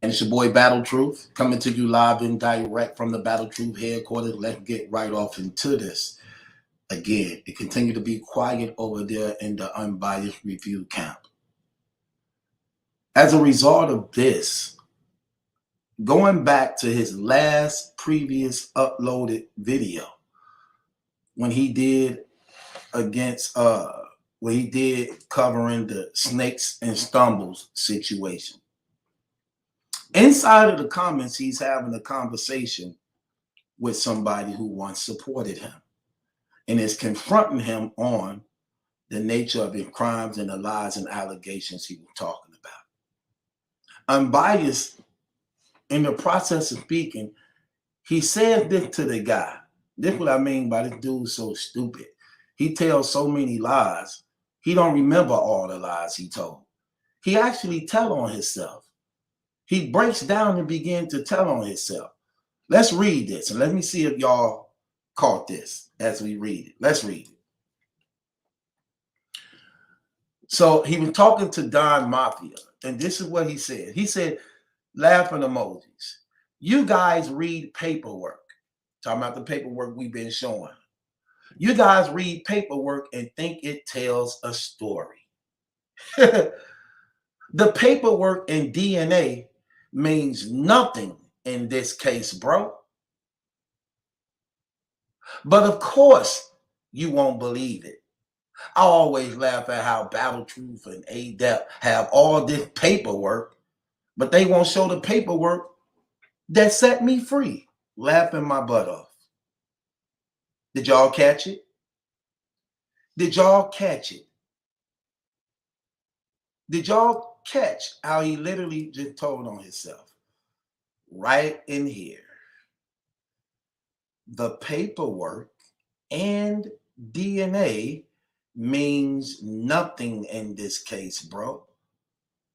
And it's your boy Battle Truth coming to you live and direct from the Battle Truth headquarters. Let's get right off into this. Again, it continued to be quiet over there in the Unbiased review camp. As a result of this, going back to his last previous uploaded video, when he did covering the snakes and stumbles situation. Inside of the comments, he's having a conversation with somebody who once supported him and is confronting him on the nature of his crimes and the lies and allegations he was talking about. Unbiased, in the process of speaking, he said this to the guy. This is what I mean by this dude so stupid. He tells so many lies, he don't remember all the lies he told. He actually tell on himself. He breaks down and begin to tell on himself. Let's read this, and let me see if y'all caught this as we read it. Let's read it. So he was talking to Don Mafia, and this is what he said. He said, laughing emojis. You guys read paperwork. Talking about the paperwork we've been showing. You guys read paperwork and think it tells a story. The paperwork and DNA means nothing in this case, bro. But of course, you won't believe it. I always laugh at how Battle Truth and ADEP have all this paperwork, but they won't show the paperwork that set me free. Laughing my butt off. Did y'all catch it? Did y'all catch it? Did y'all catch how he literally just told on himself? Right in here. The paperwork and DNA means nothing in this case, bro.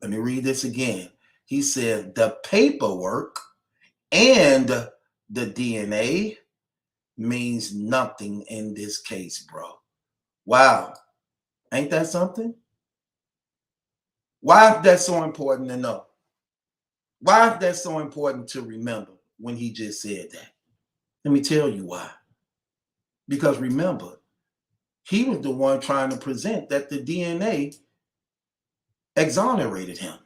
Let me read this again. He said the paperwork and the DNA means nothing in this case, bro. Wow. Ain't that something? Why is that so important to know? Why is that so important to remember when he just said that? Let me tell you why. Because remember, he was the one trying to present that the DNA exonerated him.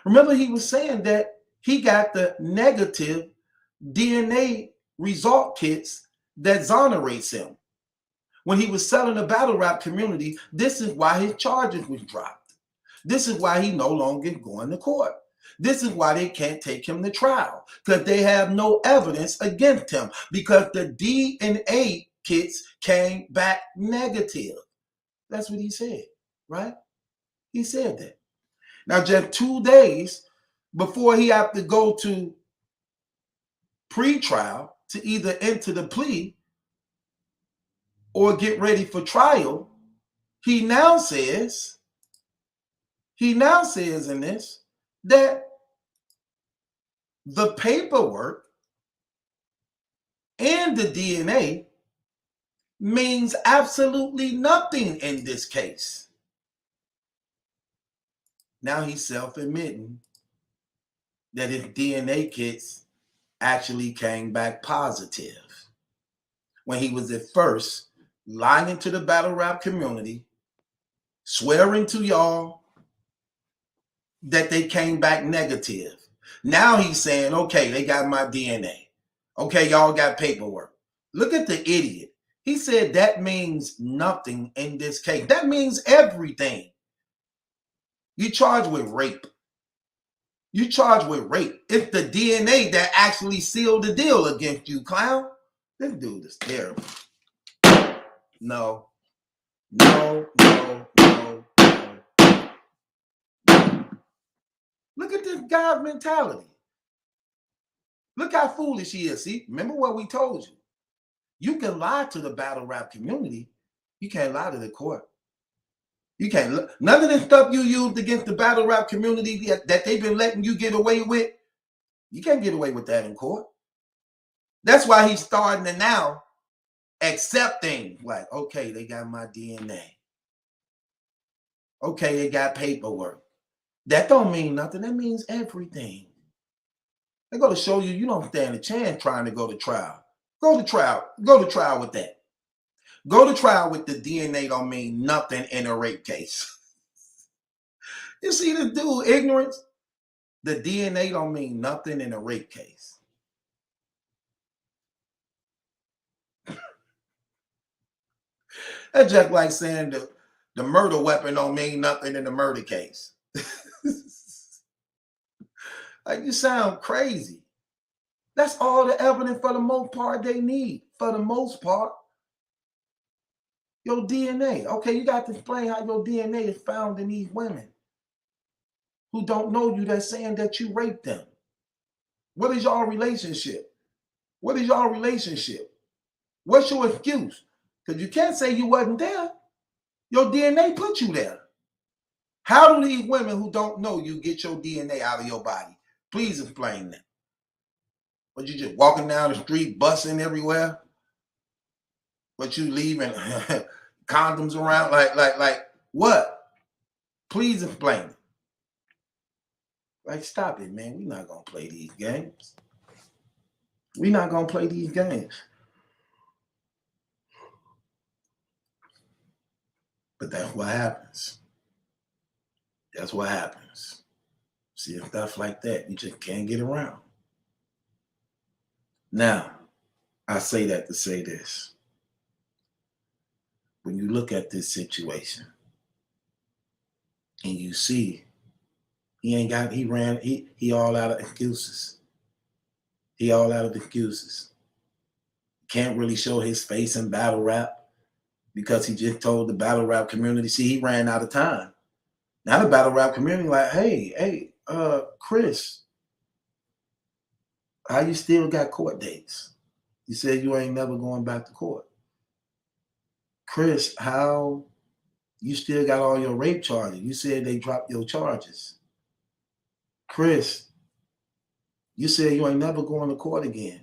Remember, he was saying that he got the negative DNA result kits that exonerates him. When he was selling the battle rap community, this is why his charges was dropped. This is why he no longer going to court. This is why they can't take him to trial, because they have no evidence against him, because the DNA kits came back negative. That's what he said, right? He said that. Now, just 2 days before he had to go to pre-trial to either enter the plea or get ready for trial, he now says in this that the paperwork and the DNA means absolutely nothing in this case. Now he's self-admitting that his DNA kits actually came back positive when he was at first lying to the battle rap community, swearing to y'all that they came back negative. Now he's saying, okay, they got my DNA. Okay, y'all got paperwork. Look at the idiot. He said that means nothing in this case. That means everything. You charged with rape. You charged with rape. It's the DNA that actually sealed the deal against you, clown. This dude is terrible. No. Look at this guy's mentality. Look how foolish he is. See, remember what we told you. You can lie to the battle rap community. You can't lie to the court. You can't. None of the stuff you used against the battle rap community that they've been letting you get away with, you can't get away with that in court. That's why he's starting to now accept things like, okay, they got my DNA. Okay, they got paperwork. That don't mean nothing. That means everything. They're going to show you you don't stand a chance trying to go to trial. Go to trial. Go to trial with that. Go to trial with the DNA don't mean nothing in a rape case. You see the dude ignorance? The DNA don't mean nothing in a rape case. That's just like saying the murder weapon don't mean nothing in the murder case. Like, you sound crazy. That's all the evidence for the most part they need. For the most part, your DNA. Okay, you got to explain how your DNA is found in these women who don't know you, that's saying that you raped them. What is your relationship? What is your relationship? What's your excuse? Because you can't say you wasn't there. Your DNA put you there. How do these women who don't know you get your DNA out of your body? Please explain that. But you just walking down the street, busting everywhere? But you leaving condoms around? Like what? Please explain it. Like, stop it, man. We're not going to play these games. We're not going to play these games. But that's what happens. That's what happens. See, stuff like that, you just can't get around. Now, I say that to say this. When you look at this situation and you see he all out of excuses. He all out of excuses. Can't really show his face in battle rap because he just told the battle rap community, see, he ran out of time. Now the battle rap community like, hey, Chris, how you still got court dates? You said you ain't never going back to court. Chris, how you still got all your rape charges? You said they dropped your charges. Chris, you said you ain't never going to court again.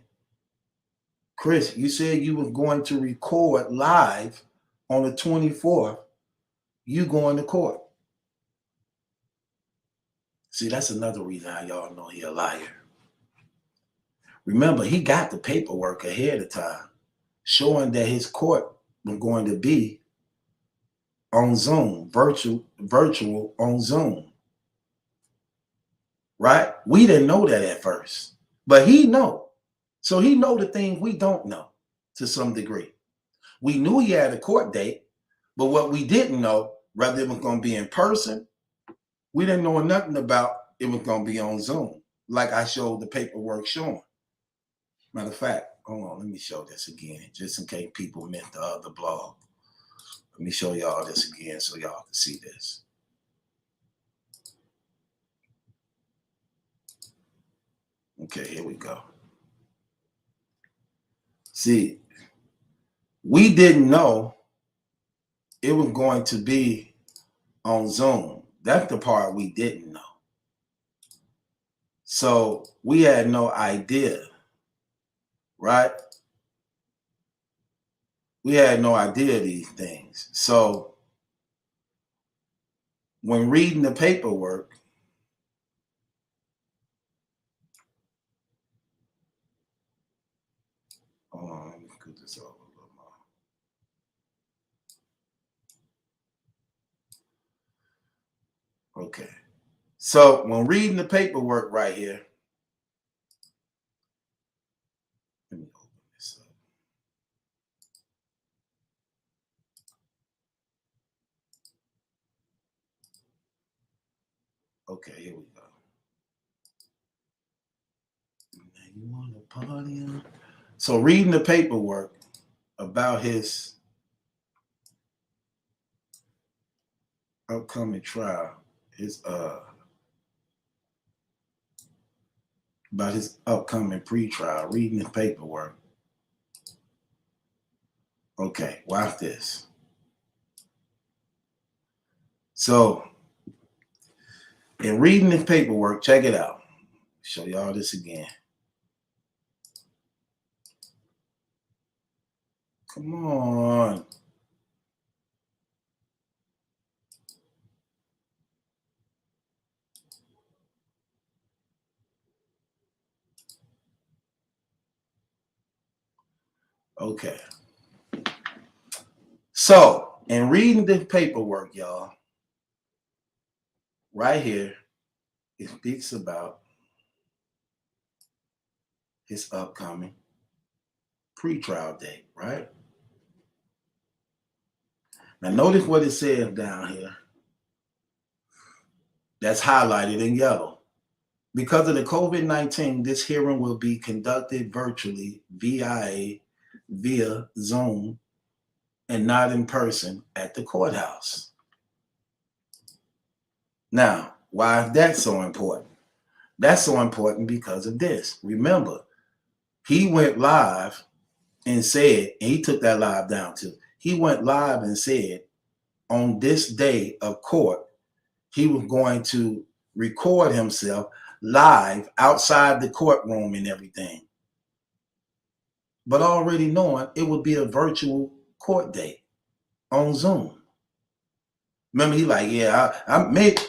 Chris, you said you were going to record live on the 24th. You going to court. See, that's another reason how y'all know he a liar. Remember, he got the paperwork ahead of time showing that his court was going to be on Zoom, virtual on Zoom. Right? We didn't know that at first, but he know. So he know the things we don't know to some degree. We knew he had a court date, but what we didn't know, whether it was going to be in person, we didn't know nothing about it was going to be on Zoom, like I showed the paperwork showing. Matter of fact, hold on, let me show this again, just in case people missed the other blog. Let me show y'all this again so y'all can see this. Okay, here we go. See, we didn't know it was going to be on Zoom. That's the part we didn't know. So we had no idea, right? We had no idea these things. So when reading the paperwork, hold on, let me scoot this over a little more. Okay. So when reading the paperwork right here, let me open this up. Okay, here we go. Now you want to party? So reading the paperwork about his upcoming trial, about his upcoming pretrial, reading the paperwork. Okay, watch this. So in reading the paperwork, check it out. Show y'all this again. Come on. Okay. So, in reading this paperwork, y'all, right here, it speaks about his upcoming pretrial date, right? Now, notice what it says down here. That's highlighted in yellow. Because of the COVID-19, this hearing will be conducted virtually via Zoom and not in person at the courthouse. Now, why is that so important? That's so important because of this. Remember, he went live and said, and he took that live down too. He went live and said on this day of court, he was going to record himself live outside the courtroom and everything. But already knowing it would be a virtual court date on Zoom. Remember, he like, yeah,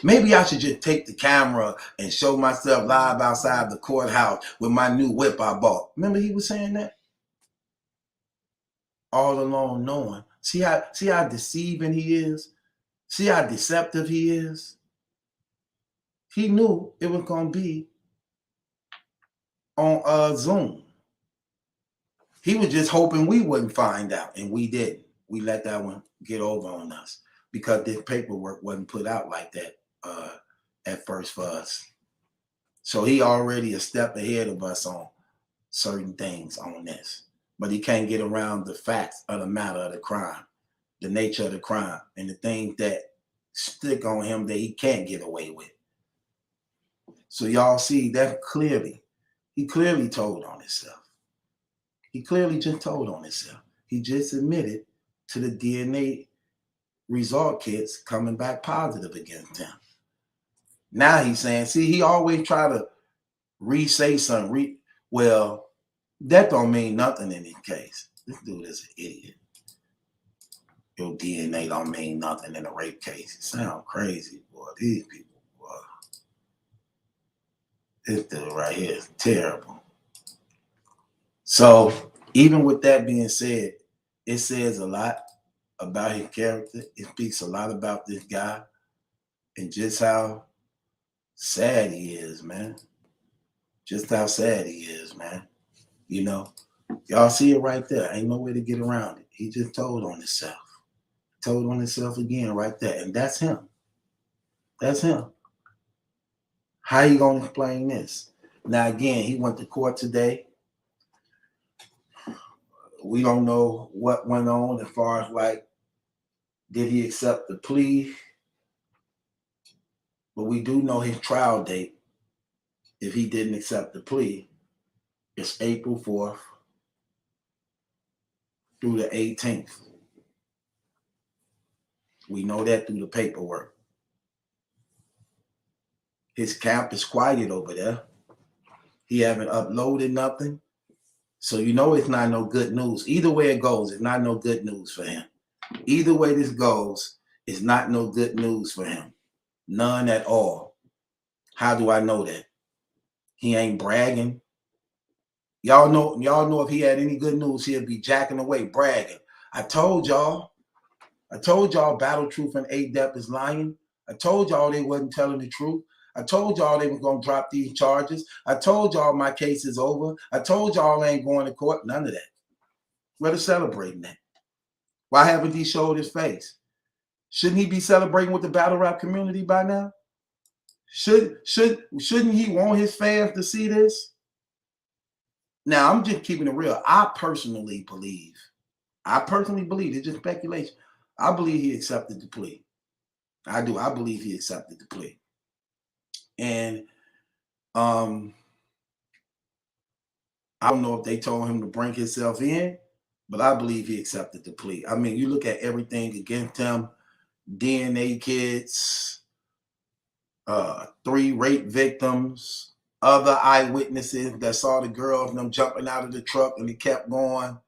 maybe I should just take the camera and show myself live outside the courthouse with my new whip I bought. Remember, he was saying that all along, knowing. See how deceiving he is. See how deceptive he is. He knew it was gonna be on Zoom. He was just hoping we wouldn't find out, and we didn't. We let that one get over on us because this paperwork wasn't put out like that at first for us. So he already a step ahead of us on certain things on this. But he can't get around the facts of the matter of the crime, the nature of the crime, and the things that stick on him that he can't get away with. So y'all see that clearly. He clearly told on himself. He clearly just told on himself. He just admitted to the DNA result kits coming back positive against him. Now he's saying, see, he always try to re-say something. Well, that don't mean nothing in this case. This dude is an idiot. Your DNA don't mean nothing in a rape case. It sounds crazy, boy. These people, boy. This dude right here is terrible. So even with that being said, it says a lot about his character. It speaks a lot about this guy and just how sad he is, man. Just how sad he is, man. You know, y'all see it right there. Ain't no way to get around it. He just told on himself. Told on himself again right there. And that's him. That's him. How you going to explain this? Now, again, he went to court today. We don't know what went on as far as like, did he accept the plea? But we do know his trial date, if he didn't accept the plea, it's April 4th through the 18th. We know that through the paperwork. His camp is quiet over there. He haven't uploaded nothing. So you know it's not no good news. Either way it goes, it's not no good news for him. Either way this goes, it's not no good news for him. None at all. How do I know that? He ain't bragging. Y'all know if he had any good news, he'd be jacking away, bragging. I told y'all Battle Truth and ADEP is lying. I told y'all they wasn't telling the truth. I told y'all they were going to drop these charges. I told y'all my case is over. I told y'all I ain't going to court. None of that. Where to celebrating that? Why haven't he showed his face? Shouldn't he be celebrating with the battle rap community by now? Shouldn't he want his fans to see this? Now, I'm just keeping it real. I personally believe, it's just speculation. I believe he accepted the plea. I do. I believe he accepted the plea. And I don't know if they told him to bring himself in, but I believe he accepted the plea. I mean, you look at everything against him, DNA kits, 3 rape victims, other eyewitnesses that saw the girls and them jumping out of the truck and it kept going.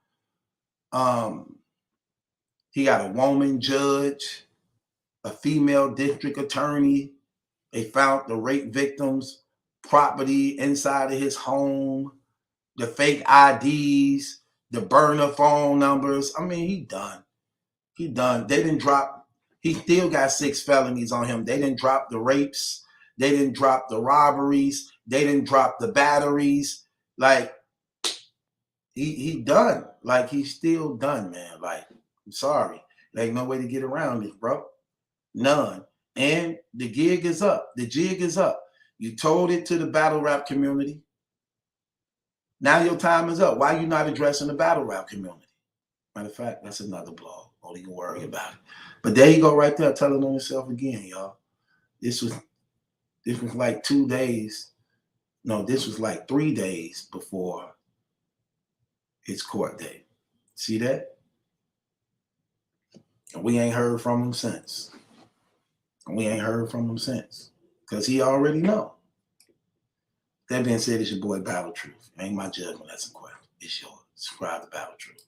He got a woman judge, a female district attorney. They found the rape victims' property inside of his home, the fake IDs, the burner phone numbers. I mean, he done. He done. They didn't drop. He still got 6 felonies on him. They didn't drop the rapes. They didn't drop the robberies. They didn't drop the batteries. Like, he done. Like, he's still done, man. Like, I'm sorry. There ain't no way to get around this, bro. None. And the gig is up. The jig is up. You told it to the battle rap community. Now your time is up. Why are you not addressing the battle rap community? Matter of fact, that's another blog. Don't even worry about it. But there you go right there, telling on yourself again, y'all. This was like 2 days. No, this was like 3 days before his court date. See that? And we ain't heard from him since. Because he already know. That being said, it's your boy Battle Truth. Ain't my judgment, that's a question. It's yours. Subscribe to Battle Truth.